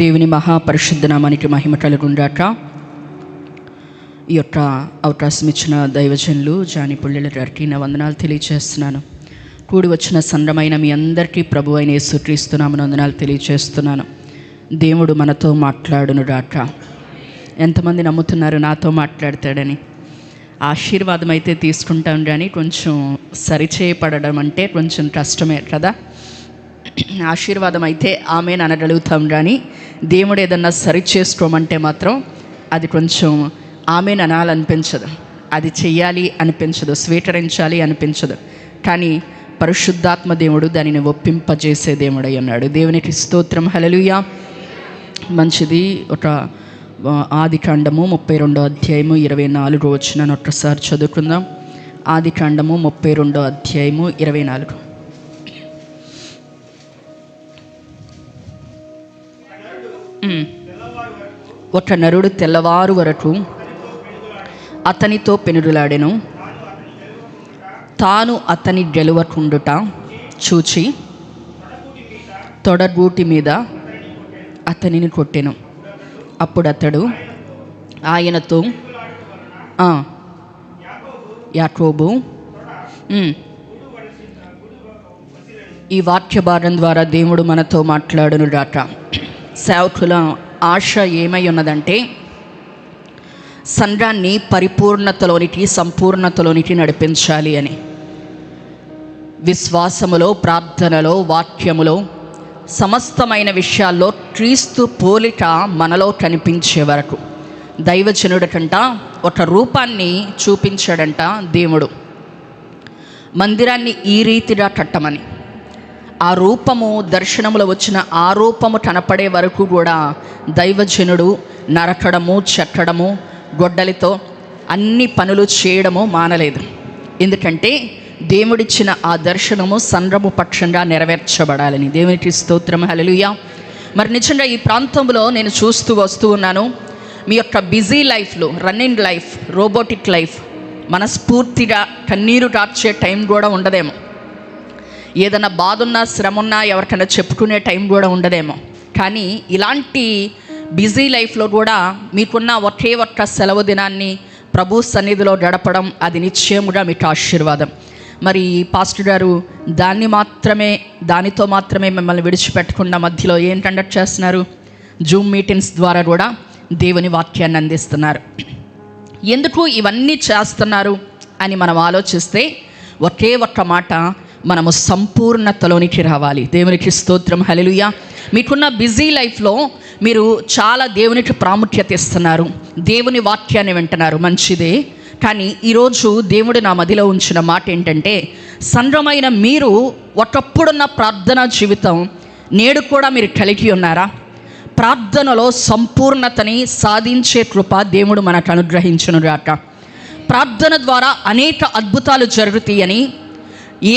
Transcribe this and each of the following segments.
దేవుని మహాపరిశుద్ధ నామానికి మహిమ కలుగునుగాక. ఈ యొక్క అవకాశం ఇచ్చిన దైవజనులు జాని పుల్లెల గారికి నా వందనాలు తెలియజేస్తున్నాను. కూడి వచ్చిన సంద్రమైన మీ అందరికీ ప్రభు అయిన యేసుక్రీస్తు నామమున వందనాలు తెలియజేస్తున్నాను. దేవుడు మనతో మాట్లాడునుగాక. ఎంతమంది నమ్ముతున్నారు నాతో మాట్లాడతాడని? ఆశీర్వాదం అయితే తీసుకుంటాం, కానీ కొంచెం సరిచేయపడడం అంటే కొంచెం కష్టమే కదా. ఆశీర్వాదం అయితే ఆమెను అనగలుగుతాం, కానీ దేవుడు ఏదన్నా సరి చేసుకోమంటే మాత్రం అది కొంచెం ఆమెను అనాలనిపించదు, అది చెయ్యాలి అనిపించదు, స్వీకరించాలి అనిపించదు. కానీ పరిశుద్ధాత్మ దేవుడు దానిని ఒప్పింపజేసే దేవుడు అయి ఉన్నాడు. దేవునికి స్తోత్రం, హల్లెలూయా. మంచిది. ఒక ఆదికాండము 32వ అధ్యాయము 24వ వచనాన్ని ఒక్కసారి చదువుకుందాం. ఆదికాండము 32వ అధ్యాయము 24. ఒక నరుడు తెల్లవారు వరకు అతనితో పెనుగులాడెను. తాను అతని గెలువకుండుట చూచి తొడగూటి మీద అతనిని కొట్టెను. అప్పుడు అతడు ఆయనతో యాకోబు. ఈ వాక్య భాగం ద్వారా దేవుడు మనతో మాట్లాడునుగాక. సేవకుల ఆశ ఏమై ఉన్నదంటే సంఘాన్ని పరిపూర్ణతలోనికి, సంపూర్ణతలోనికి నడిపించాలి అని. విశ్వాసములో, ప్రార్థనలో, వాక్యములో, సమస్తమైన విషయాల్లో క్రీస్తు పోలిక మనలో కనిపించే వరకు దైవజనుడికంట ఒక రూపాన్ని చూపించాడంట దేవుడు. మందిరాన్ని ఈ రీతిగా కట్టమని. ఆ రూపము దర్శనములో వచ్చిన ఆ రూపము కనపడే వరకు కూడా దైవజనుడు నరకడము, చెక్కడము, గొడ్డలితో అన్ని పనులు చేయడము మానలేదు. ఎందుకంటే దేవుడిచ్చిన ఆ దర్శనము సంద్రము పక్షంగా నెరవేర్చబడాలని. దేవునికి స్తోత్రం, హల్లెలూయా. మరి నిజంగా ఈ ప్రాంతంలో నేను చూస్తూ వస్తూ ఉన్నాను. మీ యొక్క బిజీ లైఫ్లో, రన్నింగ్ లైఫ్, రోబోటిక్ లైఫ్, మనస్ఫూర్తిగా కన్నీరు కార్చే టైం కూడా ఉండదేమో. ఏదైనా బాధ ఉన్నా, శ్రమ ఉన్నా ఎవరికైనా చెప్పుకునే టైం కూడా ఉండదేమో. కానీ ఇలాంటి బిజీ లైఫ్లో కూడా మీకున్న ఒకే ఒక్క సెలవు దినాన్ని ప్రభు సన్నిధిలో గడపడం అది నిశ్చయముగా మీకు ఆశీర్వాదం. మరి పాస్టర్ గారు దానితో మాత్రమే మిమ్మల్ని విడిచిపెట్టకుండా మధ్యలో ఏం కండక్ట్ చేస్తున్నారు? జూమ్ మీటింగ్స్ ద్వారా కూడా దేవుని వాక్యాన్ని అందిస్తున్నారు. ఎందుకు ఇవన్నీ చేస్తున్నారు అని మనం ఆలోచిస్తే ఒకే ఒక్క మాట, మనము సంపూర్ణతలోనికి రావాలి. దేవునికి స్తోత్రం, హల్లెలూయా. మీకున్న బిజీ లైఫ్లో మీరు చాలా దేవునికి ప్రాముఖ్యత ఇస్తున్నారు, దేవుని వాక్యాన్ని వింటున్నారు, మంచిదే. కానీ ఈరోజు దేవుడు నా మదిలో ఉంచిన మాట ఏంటంటే, సంఘమైన మీరు ఒకప్పుడున్న ప్రార్థనా జీవితం నేడు కూడా మీరు కలిగి ఉన్నారా? ప్రార్థనలో సంపూర్ణతని సాధించే కృప దేవుడు మనకు అనుగ్రహించునుగాక. ప్రార్థన ద్వారా అనేక అద్భుతాలు జరుగుతాయని,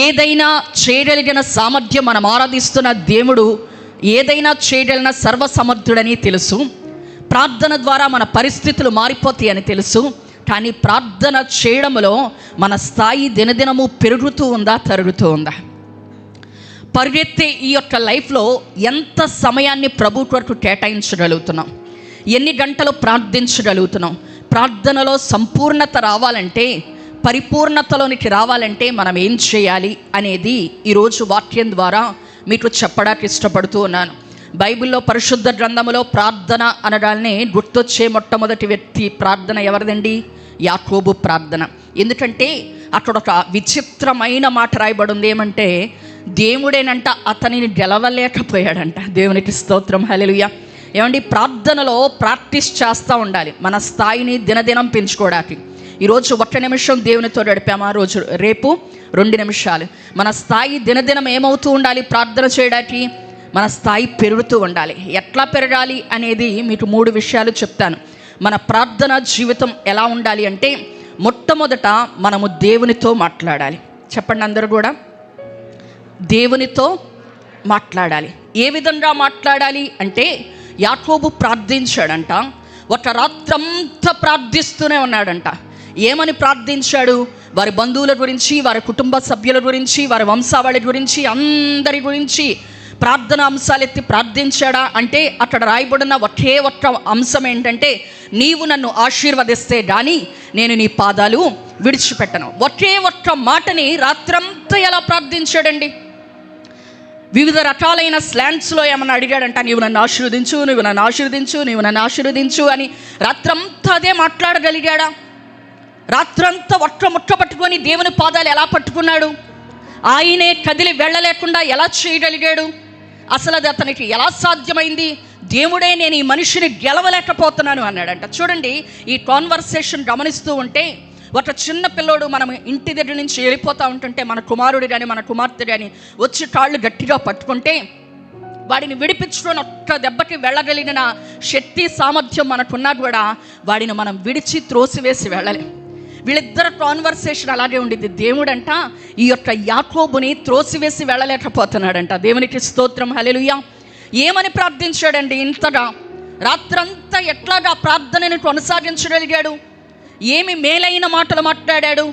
ఏదైనా చేయగలిగిన సామర్థ్యం, మనం ఆరాధిస్తున్న దేవుడు ఏదైనా చేయగలిగిన సర్వసమర్థుడని తెలుసు. ప్రార్థన ద్వారా మన పరిస్థితులు మారిపోతాయి అని తెలుసు. కానీ ప్రార్థన చేయడంలో మన స్థాయి దినదినము పెరుగుతూ ఉందా, తరుగుతూ ఉందా? పరిగెత్తే ఈ యొక్క లైఫ్లో ఎంత సమయాన్ని ప్రభు కొరకు కేటాయించగలుగుతున్నాం? ఎన్ని గంటలు ప్రార్థించగలుగుతున్నాం? ప్రార్థనలో సంపూర్ణత రావాలంటే, పరిపూర్ణతలోనికి రావాలంటే మనం ఏం చేయాలి అనేది ఈరోజు వాక్యం ద్వారా మీకు చెప్పడానికి ఇష్టపడుతూ ఉన్నాను. బైబిల్లో పరిశుద్ధ గ్రంథములో ప్రార్థన అనగానే గుర్తొచ్చే మొట్టమొదటి వ్యక్తి ప్రార్థన ఎవరిదండి? యాకోబు ప్రార్థన. ఎందుకంటే అక్కడ ఒక విచిత్రమైన మాట రాయబడి ఉంది. ఏమంటే దేవుడేనంట అతనిని గెలవలేకపోయాడంట. దేవునికి స్తోత్రం, హల్లెలూయా. ఏమండి, ప్రార్థనలో ప్రాక్టీస్ చేస్తూ ఉండాలి మన స్థాయిని దినదినం పెంచుకోవడానికి. ఈరోజు 1 నిమిషం దేవునితో గడిపామా, రోజు రేపు 2 నిమిషాలు. మన స్థాయి దినదినం ఏమవుతూ ఉండాలి? ప్రార్థన చేయడానికి మన స్థాయి పెరుగుతూ ఉండాలి. ఎట్లా పెరగాలి అనేది మీకు 3 విషయాలు చెప్తాను. మన ప్రార్థన జీవితం ఎలా ఉండాలి అంటే, మొట్టమొదట మనము దేవునితో మాట్లాడాలి. చెప్పండి అందరూ కూడా, దేవునితో మాట్లాడాలి. ఏ విధంగా మాట్లాడాలి అంటే, యాకోబు ప్రార్థించాడంట. ఒక రాత్రంతా ప్రార్థిస్తూనే ఉన్నాడంట. ఏమని ప్రార్థించాడు? వారి బంధువుల గురించి, వారి కుటుంబ సభ్యుల గురించి, వారి వంశావళి గురించి, అందరి గురించి ప్రార్థన అంశాలు ఎత్తి ప్రార్థించాడా అంటే అక్కడ రాయబడిన ఒకే ఒక్క అంశం ఏంటంటే, నీవు నన్ను ఆశీర్వదిస్తే గాని నేను నీ పాదాలు విడిచిపెట్టను. ఒకే ఒక్క మాటని రాత్రంతా ఎలా ప్రార్థించాడండి. వివిధ రకాలైన స్లాండ్స్లో ఏమన్నా అడిగాడంట, నీవు నన్ను ఆశీర్వదించు, నువ్వు నన్ను ఆశీర్వదించు, నీవు నన్ను ఆశీర్వదించు అని రాత్రంతా అదే మాట్లాడగలిగాడా? రాత్రంతా ఒక్క ముట్ట పట్టుకొని దేవుని పాదాలు ఎలా పట్టుకున్నాడు? ఆయనే కదిలి వెళ్ళలేకుండా ఎలా చేయగలిగాడు? అసలు అది అతనికి ఎలా సాధ్యమైంది? దేవుడే నేను ఈ మనిషిని గెలవలేకపోతున్నాను అన్నాడంట. చూడండి, ఈ కాన్వర్సేషన్ గమనిస్తూ ఉంటే ఒక చిన్న పిల్లోడు మనం ఇంటి దగ్గర నుంచి వెళ్ళిపోతూ ఉంటుంటే మన కుమారుడు కానీ మన కుమార్తె కానీ వచ్చి కాళ్ళు గట్టిగా పట్టుకుంటే వాడిని విడిపించుకొని ఒక్క దెబ్బకి వెళ్ళగలిగిన శక్తి సామర్థ్యం మనకున్నా కూడా వాడిని మనం విడిచి త్రోసివేసి వెళ్ళలేం. వీళ్ళిద్దరు కాన్వర్సేషన్ అలాగే ఉండిద్ది. దేవుడంట ఈ యొక్క యాకోబుని త్రోసివేసి వెళ్ళలేకపోతున్నాడంట. దేవునికి స్తోత్రం, హల్లెలూయా. ఏమని ప్రార్థించాడండి ఇంతగా? రాత్రంతా ఎట్లాగా ప్రార్థనని కొనసాగించగలిగాడు? ఏమి మేలైన మాటలు మాట్లాడాడు?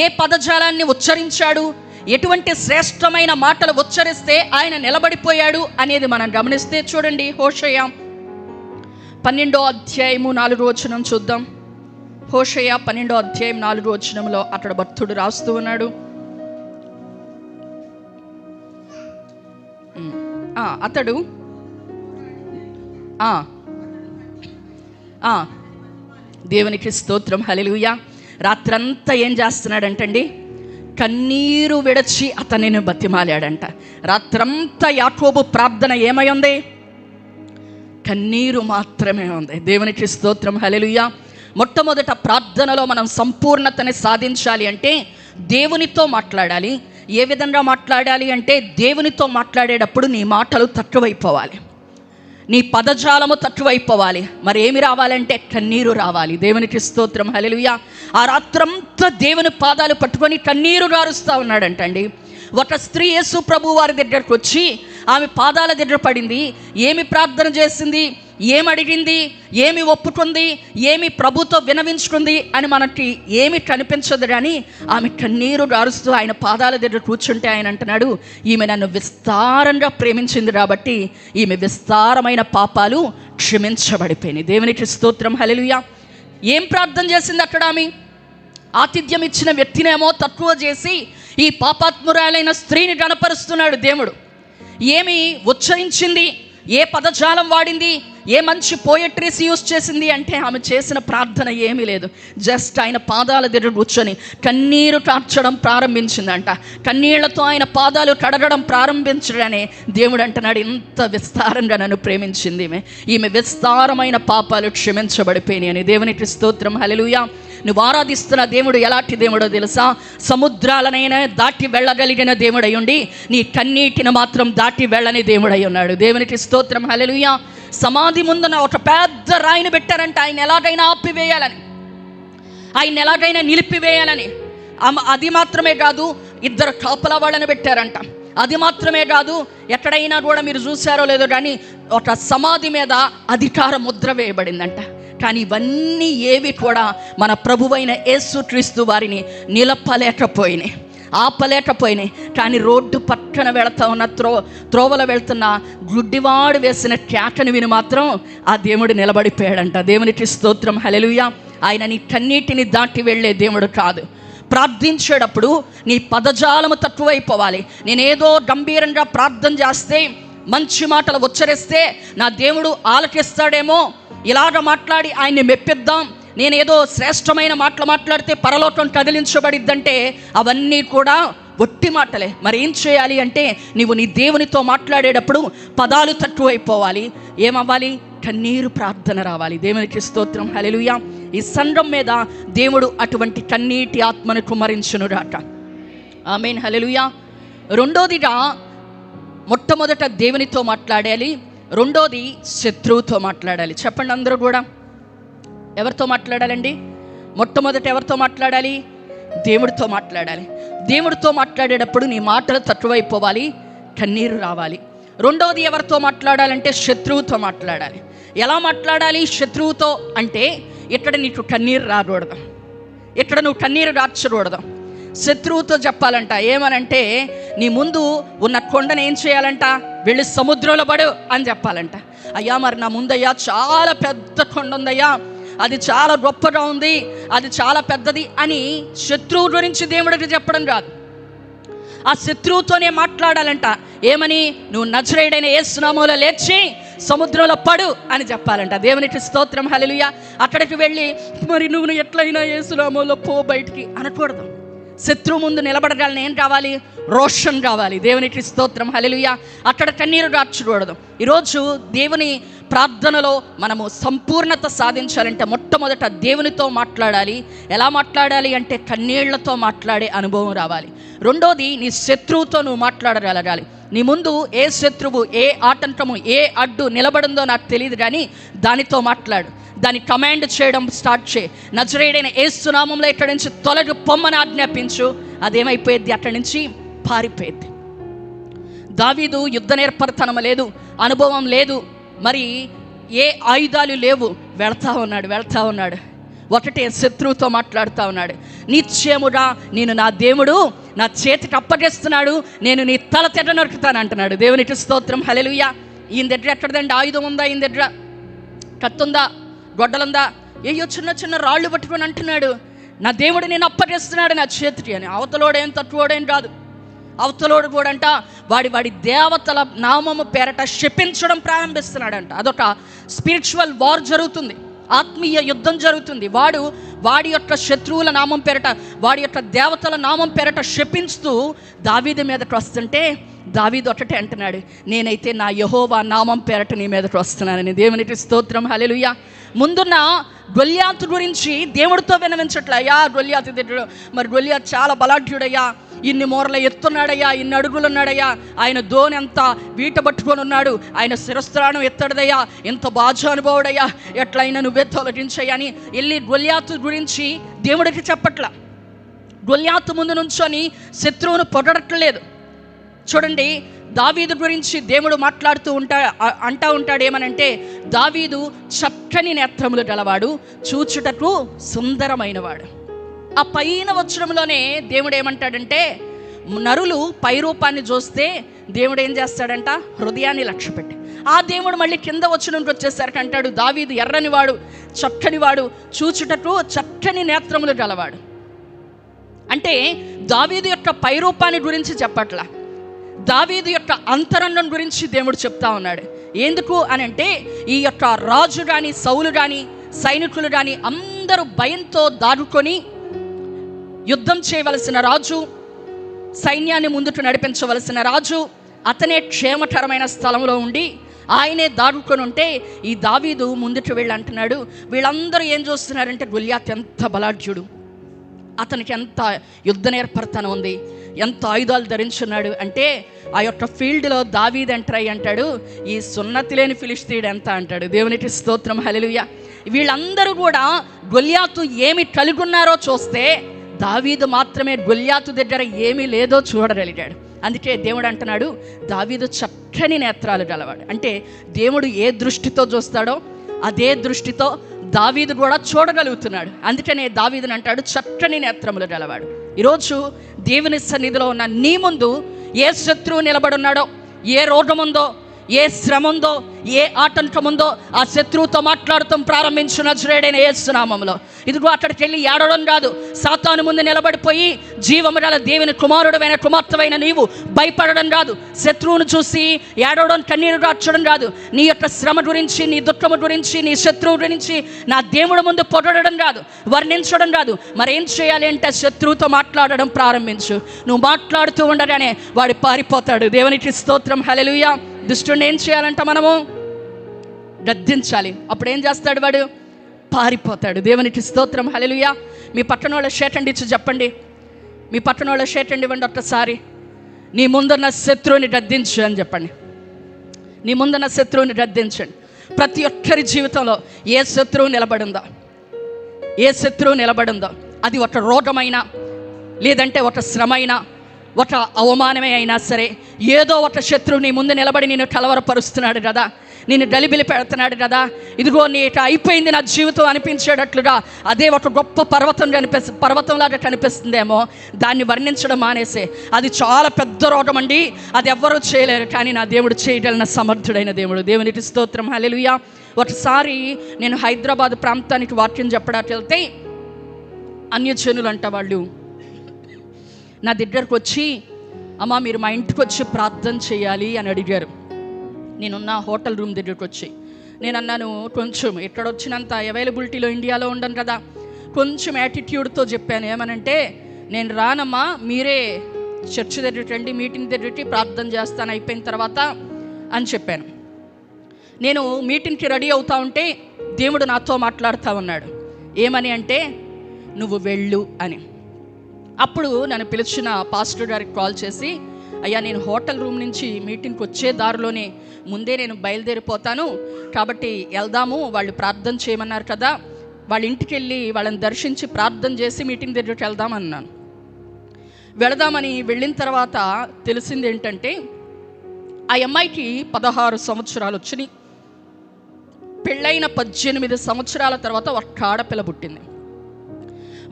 ఏ పదజాలాన్ని ఉచ్చరించాడు? ఎటువంటి శ్రేష్టమైన మాటలు ఉచ్చరిస్తే ఆయన నిలబడిపోయాడు అనేది మనం గమనిస్తే చూడండి, హోషేయ 12:4 చూద్దాం. హోషేయ 12:4 అక్కడ భక్తుడు రాస్తూ ఉన్నాడు. అతడు దేవునికి స్తోత్రం, హల్లెలూయా. రాత్రంతా ఏం చేస్తున్నాడంటండి? కన్నీరు విడచి అతనిని బతిమాలాడంట. రాత్రంతా యాకోబు ప్రార్థన ఏమై ఉంది? కన్నీరు మాత్రమే ఉంది. దేవునికి స్తోత్రం, హల్లెలూయా. మొట్టమొదట ప్రార్థనలో మనం సంపూర్ణతని సాధించాలి అంటే దేవునితో మాట్లాడాలి. ఏ విధంగా మాట్లాడాలి అంటే దేవునితో మాట్లాడేటప్పుడు నీ మాటలు తక్కువైపోవాలి, నీ పదజాలము తక్కువైపోవాలి. మరి ఏమి రావాలంటే కన్నీరు రావాలి. దేవునికి స్తోత్రం, హల్లెలూయా. ఆ రాత్రంతా దేవుని పాదాలు పట్టుకొని కన్నీరు గారుస్తూ ఉన్నాడంటండి. ఒక స్త్రీ యేసు ప్రభు వారి దగ్గరకు వచ్చి ఆమె పాదాల దగ్గర పడింది. ఏమి ప్రార్థన చేసింది, ఏమి అడిగింది, ఏమి ఒప్పుకుంది, ఏమి ప్రభుతో వినవించుకుంది అని మనకి ఏమి కనిపించదు. కానీ ఆమె కన్నీరు గారుస్తూ ఆయన పాదాల దగ్గర కూర్చుంటే ఆయన అంటున్నాడు, ఈమె నన్ను విస్తారంగా ప్రేమించింది కాబట్టి ఈమె విస్తారమైన పాపాలు క్షమించబడిపోయినాయి. దేవునికి స్తోత్రం, హల్లెలూయా. ఏం ప్రార్థన చేసింది అక్కడ? ఆమె ఆతిథ్యం ఇచ్చిన వ్యక్తినేమో తక్కువ చేసి ఈ పాపాత్మురాలైన స్త్రీని గణపరుస్తున్నాడు దేవుడు. ఏమి ఉచ్చరించింది, ఏ పదజాలం వాడింది, ఏ మంచి పోయట్రీస్ యూజ్ చేసింది అంటే ఆమె చేసిన ప్రార్థన ఏమీ లేదు. జస్ట్ ఆయన పాదాల దగ్గర కూర్చొని కన్నీరు కార్చడం ప్రారంభించిందంట. కన్నీళ్లతో ఆయన పాదాలు కడగడం ప్రారంభించడనే దేవుడు అంటున్నాడు, ఇంత విస్తారంగా నన్ను ప్రేమించింది ఈమె విస్తారమైన పాపాలు క్షమించబడిపోయినాయి అని. దేవునికి స్తోత్రం, హల్లెలూయా. నువ్వు ఆరాధిస్తున్న దేవుడు ఎలాంటి దేవుడో తెలుసా? సముద్రాలనైనా దాటి వెళ్ళగలిగిన దేవుడై ఉండి నీ కన్నీటిని మాత్రం దాటి వెళ్ళని దేవుడై ఉన్నాడు. దేవునికి స్తోత్రం, హల్లెలూయా. సమాధి ముందున ఒక పెద్ద రాయిని పెట్టారంట, ఆయన ఎలాగైనా ఆపివేయాలని, ఆయన ఎలాగైనా నిలిపివేయాలని. అది మాత్రమే కాదు, 2 కాపలా వాళ్ళని పెట్టారంట. అది మాత్రమే కాదు, ఎక్కడైనా కూడా మీరు చూసారో లేదో కానీ ఒక సమాధి మీద అధికార ముద్ర వేయబడిందంట. కానీ ఇవన్నీ ఏవి కూడా మన ప్రభువైన యేసుక్రీస్తు వారిని నిలపలేకపోయినాయి, ఆపలేకపోయినాయి. కానీ రోడ్డు పక్కన వెళతా ఉన్న త్రోవలో వెళ్తున్న గుడ్డివాడు వేసిన కేకని విని మాత్రం ఆ దేవుడు నిలబడిపోయాడంట. దేవునికి స్తోత్రం, హల్లెలూయా. ఆయన నీ కన్నీటిని దాటి వెళ్ళే దేవుడు కాదు. ప్రార్థించేటప్పుడు నీ పదజాలము తక్కువైపోవాలి. నేనేదో గంభీరంగా ప్రార్థన చేస్తే, మంచి మాటలు ఉచ్చరిస్తే నా దేవుడు ఆలకిస్తాడేమో, ఇలాగ మాట్లాడి ఆయన్ని మెప్పిద్దాం, నేనేదో శ్రేష్టమైన మాటలు మాట్లాడితే పరలోకం కదిలించబడిద్దంటే అవన్నీ కూడా ఒట్టి మాటలే. మరి ఏం చేయాలి అంటే నీవు నీ దేవునితో మాట్లాడేటప్పుడు పదాలు తక్కువైపోవాలి. ఏమవ్వాలి? కన్నీరు ప్రార్థన రావాలి. దేవునికి స్తోత్రం, హల్లెలూయా. ఈ సంఘం మీద దేవుడు అటువంటి కన్నీటి ఆత్మను కుమ్మరించునుగాక. ఆమేన్, హల్లెలూయా. రెండోదిగా మొట్టమొదట దేవునితో మాట్లాడాలి, రెండోది శత్రువుతో మాట్లాడాలి. చెప్పండి అందరూ కూడా, ఎవరితో మాట్లాడాలండి? మొట్టమొదట ఎవరితో మాట్లాడాలి? దేవుడితో మాట్లాడాలి. దేవుడితో మాట్లాడేటప్పుడు నీ మాటలు తక్కువైపోవాలి, కన్నీరు రావాలి. రెండవది ఎవరితో మాట్లాడాలంటే శత్రువుతో మాట్లాడాలి. ఎలా మాట్లాడాలి శత్రువుతో అంటే, ఇక్కడ నీకు కన్నీరు రాకూడదు, ఇక్కడ నువ్వు కన్నీరు రాచకూడదు. శత్రువుతో చెప్పాలంట ఏమనంటే, నీ ముందు ఉన్న కొండను ఏం చేయాలంట? వెళ్ళి సముద్రంలో పడు అని చెప్పాలంట. అయ్యా మరి నా ముందయ్యా చాలా పెద్ద కొండ ఉందయ్యా, అది చాలా గొప్పగా ఉంది, అది చాలా పెద్దది అని శత్రువు గురించి దేవుడికి చెప్పడం కాదు. ఆ శత్రువుతోనే మాట్లాడాలంట. ఏమని? నువ్వు నజరేయుడైన యేసు నామములో లేచి సముద్రంలో పడు అని చెప్పాలంట. దేవునికి స్తోత్రం, హల్లెలూయా. అక్కడికి వెళ్ళి మరి నువ్వు ఎట్లయినా యేసు నామములో పో బయటికి అనకూడదు. శత్రువు ముందు నిలబడగాలని ఏం కావాలి? రోషన్ కావాలి. దేవునికి స్తోత్రం, హల్లెలూయా. అక్కడ కన్నీరు గార్చకూడదు. ఈరోజు దేవుని ప్రార్థనలో మనము సంపూర్ణత సాధించాలంటే మొట్టమొదట దేవునితో మాట్లాడాలి. ఎలా మాట్లాడాలి అంటే కన్నీళ్లతో మాట్లాడే అనుభవం రావాలి. రెండోది, నీ శత్రువుతో నువ్వు మాట్లాడగలగాలి. నీ ముందు ఏ శత్రువు, ఏ ఆటంకము, ఏ అడ్డు నిలబడిందో నాకు తెలియదు, కానీ దానితో మాట్లాడు. దాన్ని కమాండ్ చేయడం స్టార్ట్ చేయి. నజరేయుడైన యేసు నామములో ఇక్కడి నుంచి తొలగి పొమ్మని ఆజ్ఞాపించు. అదేమైపోయేది? అక్కడి నుంచి పారిపోయేది. దావీదు యుద్ధ నేర్పరితనం లేదు, అనుభవం లేదు, మరి ఏ ఆయుధాలు లేవు. వెళ్తా ఉన్నాడు. ఒకటే శత్రువుతో మాట్లాడుతూ ఉన్నాడు. నిశ్చయముగా నేను నా దేవుడు నా చేతికి అప్పగిస్తున్నాడు, నేను నీ తల తెడ్డ నరుకుతాను అంటున్నాడు. దేవునికి స్తోత్రం, హల్లెలూయా. ఈయన దగ్గర ఎక్కడదండి ఆయుధం ఉందా? ఈయన దగ్గర కత్తుందా, గొడ్డలుందా? ఏయో చిన్న చిన్న రాళ్ళు పట్టుకొని అంటున్నాడు, నా దేవుడు నేను అప్పగిస్తున్నాడు నా చేతికి అని. అవతలోడేం తక్కువడేం కాదు. అవతలోడు కూడా అంట వాడి దేవతల నామము పేరట శపించడం ప్రారంభిస్తున్నాడంట. అదొక స్పిరిచువల్ వార్ జరుగుతుంది, ఆత్మీయ యుద్ధం జరుగుతుంది. వాడి యొక్క శత్రువుల నామం పేరట, వాడి యొక్క దేవతల నామం పేరట శపిస్తూ దావీదు మీదకి వస్తుంటే దావీదు ఒకటే అంటున్నాడు, నేనైతే నా యెహోవా నామం పేరట నీ మీదకి వస్తున్నానని. దేవునికి స్తోత్రం, హల్లెలూయా. ముందున్న గొల్యాతు గురించి దేవుడితో వినవించట్లే. అయ్యా గొల్యాతు దగ్గర మరి గొల్యాతు చాలా బలాఢ్యుడయ్యా, ఇన్ని మూరల ఎత్తున్నాడయ్యా, ఇన్ని అడుగులు ఉన్నాడయ్యా, ఆయన ధోని అంతా వీట పట్టుకొని ఉన్నాడు, ఆయన శిరస్త్రాణం ఎత్తడదయ్యా, ఎంత బాజు అనుభవుడయ్యా, ఎట్లయినా నువ్వే తొలగించయ్యా అని వెళ్ళి గొల్యాతు గురించి దేవుడికి చెప్పట్లా. గొల్యాతు ముందు నుంచొని శత్రువును పొగడట్లేదు. చూడండి, దావీదు గురించి దేవుడు మాట్లాడుతూ అంటా ఉంటాడు ఏమనంటే, దావీదు చక్కని నేత్రములు గలవాడు, చూచుటకు సుందరమైనవాడు. ఆ పైన వచనంలోనే దేవుడు ఏమంటాడంటే, నరులు పై రూపాన్ని చూస్తే దేవుడు ఏం చేస్తాడంట? హృదయాన్ని లక్ష్యపెట్టి. ఆ దేవుడు మళ్ళీ కింద వచనంకి వచ్చేసరికి అంటాడు, దావీదు ఎర్రనివాడు, చక్కనివాడు, చూచుటకు చక్కని నేత్రములు గలవాడు. అంటే దావీదు యొక్క పై రూపాన్ని గురించి చెప్పట్లా, దావీదు యొక్క అంతరంగం గురించి దేవుడు చెప్తా ఉన్నాడు. ఎందుకు అని అంటే, ఈ యొక్క రాజు కానీ, సౌలు కానీ, సైనికులు కానీ అందరూ భయంతో దాడుకొని యుద్ధం చేయవలసిన రాజు, సైన్యాన్ని ముందుకు నడిపించవలసిన రాజు, అతనే క్షేమకరమైన స్థలంలో ఉండి ఆయనే దాడుకొని ఉంటే ఈ దావీదు ముందుకు వెళ్ళి అంటున్నాడు, వీళ్ళందరూ ఏం చూస్తున్నారంటే గొల్యాతు ఎంత బలాఢ్యుడు, అతనికి ఎంత యుద్ధ నేర్పరితనం ఉంది, ఎంత ఆయుధాలు ధరించున్నాడు అంటే, ఆ యొక్క ఫీల్డ్లో దావీదు ఎంటర్ అయ్యి అంటాడు, ఈ సున్నతి లేని ఫిలిష్తీయుడు ఎంత అంటాడు. దేవునికి స్తోత్రం, హల్లెలూయా. వీళ్ళందరూ కూడా గొల్యాతు ఏమి కలిగి ఉన్నారో చూస్తే దావీదు మాత్రమే గొల్యాతు దగ్గర ఏమీ లేదో చూడగలిగాడు. అందుకే దేవుడు అంటున్నాడు, దావీదు చక్కని నేత్రాలు గలవాడు. అంటే దేవుడు ఏ దృష్టితో చూస్తాడో అదే దృష్టితో దావీదు కూడా చూడగలుగుతున్నాడు. అందుకనే దావీదుని అంటాడు చక్కని నేత్రములు గలవాడు. ఈరోజు దేవుని సన్నిధిలో ఉన్న నీ ముందు ఏ శత్రువు నిలబడున్నాడో, ఏ రోగం ఉందో, ఏ శ్రమ ఉందో, ఏ ఆటంకం ఉందో, ఆ శత్రువుతో మాట్లాడటం ప్రారంభించు నజరేయుడైన యేసు నామములో. ఇదిగో అక్కడికి వెళ్ళి ఏడవడం కాదు, సాతాను ముందు నిలబడిపోయి జీవము గల దేవుని కుమారుడమైన కుమార్తెవైన నీవు భయపడడం కాదు, శత్రువును చూసి ఏడవడం, కన్నీరు గార్చడం కాదు, నీ యొక్క శ్రమ గురించి, నీ దుఃఖము గురించి, నీ శత్రువు గురించి నా దేవుడి ముందు పొగడడం కాదు, వర్ణించడం కాదు. మరేం చేయాలి అంటే శత్రువుతో మాట్లాడడం ప్రారంభించు. నువ్వు మాట్లాడుతూ ఉండగానే వాడు పారిపోతాడు. దేవునికి స్తోత్రం, హల్లెలూయా. దుష్టుని ఏం చేయాలంట? మనము గద్దించాలి. అప్పుడు ఏం చేస్తాడు? వాడు పారిపోతాడు. దేవునికి స్తోత్రం, హల్లెలూయా. మీ పక్కన వాళ్ళ షేటండి ఇచ్చి చెప్పండి, మీ పక్కన వాళ్ళ షేటండి ఇవ్వండి ఒక్కసారి, నీ ముందున్న శత్రువుని గద్దించు అని చెప్పండి. నీ ముందున్న శత్రువుని గద్దించండి. ప్రతి ఒక్కరి జీవితంలో ఏ శత్రువు నిలబడిందో, ఏ శత్రువు నిలబడిందో, అది ఒక రోగమైనా, లేదంటే ఒక శ్రమైనా, ఒక అవమానమే అయినా సరే, ఏదో ఒక శత్రువు నీ ముందు నిలబడి నేను కలవరపరుస్తున్నాడు కదా. నేను గలిబిలి పెడుతున్నాడు కదా, ఇదిగో నీట అయిపోయింది నా జీవితం అనిపించేటట్లుగా అదే ఒక గొప్ప పర్వతంలాగా కనిపిస్తుందేమో, దాన్ని వర్ణించడం మానేసే. అది చాలా పెద్ద రోగం అండి, అది ఎవ్వరూ చేయలేరు, కానీ నా దేవుడు చేయగలిగిన సమర్థుడైన దేవుడు. దేవునికి స్తోత్రం, హల్లెలూయా. ఒకసారి నేను హైదరాబాద్ ప్రాంతానికి వాక్యం చెప్పడానికి వెళ్తే అన్యజనులు అంట వాళ్ళు నా దగ్గరకు వచ్చి, అమ్మ మీరు మా ఇంటికి వచ్చి ప్రార్థన చేయాలి అని అడిగారు. నేనున్న హోటల్ రూమ్ దగ్గరికి వచ్చి నేను అన్నాను, కొంచెం ఇక్కడ వచ్చినంత అవైలబిలిటీలో ఇండియాలో ఉండను కదా, కొంచెం యాటిట్యూడ్తో చెప్పాను. ఏమనంటే, నేను రానమ్మా, మీరే చర్చ్ దగ్గరికి రండి, మీటింగ్ దగ్గరికి ప్రార్థన చేస్తాను అయిపోయిన తర్వాత అని చెప్పాను. నేను మీటింగ్కి రెడీ అవుతా ఉంటే దేవుడు నాతో మాట్లాడుతూ ఉన్నాడు. ఏమని అంటే, నువ్వు వెళ్ళు అని. అప్పుడు నన్ను పిలిచిన పాస్టర్ గారికి కాల్ చేసి, అయ్యా నేను హోటల్ రూమ్ నుంచి మీటింగ్కి వచ్చే దారిలోనే ముందే నేను బయలుదేరిపోతాను, కాబట్టి వెళ్దాము, వాళ్ళు ప్రార్థన చేయమన్నారు కదా, వాళ్ళ ఇంటికి వెళ్ళి వాళ్ళని దర్శించి ప్రార్థన చేసి మీటింగ్ దగ్గరికి వెళ్దామన్నాను. వెళదామని వెళ్ళిన తర్వాత తెలిసింది ఏంటంటే, ఆ అమ్మాయికి 16 సంవత్సరాలు వచ్చినాయి. పెళ్ళైన 18 సంవత్సరాల తర్వాత ఒక ఆడపిల్ల పుట్టింది.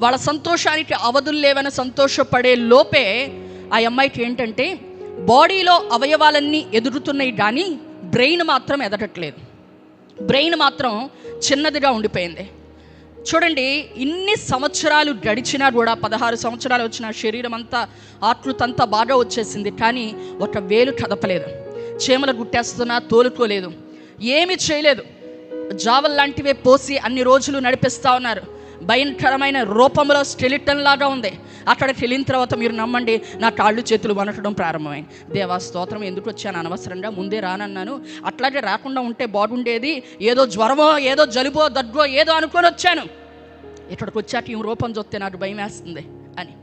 వాళ్ళ సంతోషానికి అవధులు లేవని సంతోషపడే లోపే ఆ అమ్మాయికి ఏంటంటే, బాడీలో అవయవాలన్నీ ఎదుగుతున్నాయి కానీ బ్రెయిన్ మాత్రం ఎదగట్లేదు. బ్రెయిన్ మాత్రం చిన్నదిగా ఉండిపోయింది. చూడండి, ఇన్ని సంవత్సరాలు గడిచినా కూడా, 16 సంవత్సరాలు వచ్చిన శరీరం అంతా ఆకృతంతా బాగా వచ్చేసింది, కానీ ఒక వేలు కదపలేదు. చీమలు గుట్టేస్తున్నా తోలుకోలేదు, ఏమీ చేయలేదు. జావల్ లాంటివే పోసి అన్ని రోజులు నడిపిస్తూ ఉన్నారు. భయంకరమైన రూపంలో స్కెలిటన్ లాగా ఉంది. అక్కడికి వెళ్ళిన తర్వాత మీరు నమ్మండి, నా కాళ్ళు చేతులు వనకడం ప్రారంభమైంది. దేవా స్తోత్రం, ఎందుకు వచ్చాను అనవసరంగా, ముందే రానన్నాను, అట్లాగే రాకుండా ఉంటే బాగుండేది, ఏదో జ్వరమో ఏదో జలుబో దగ్గో ఏదో అనుకొని వచ్చాను, ఇక్కడికి వచ్చాక ఈ రూపం చూస్తే నాకు భయం వేస్తుంది అని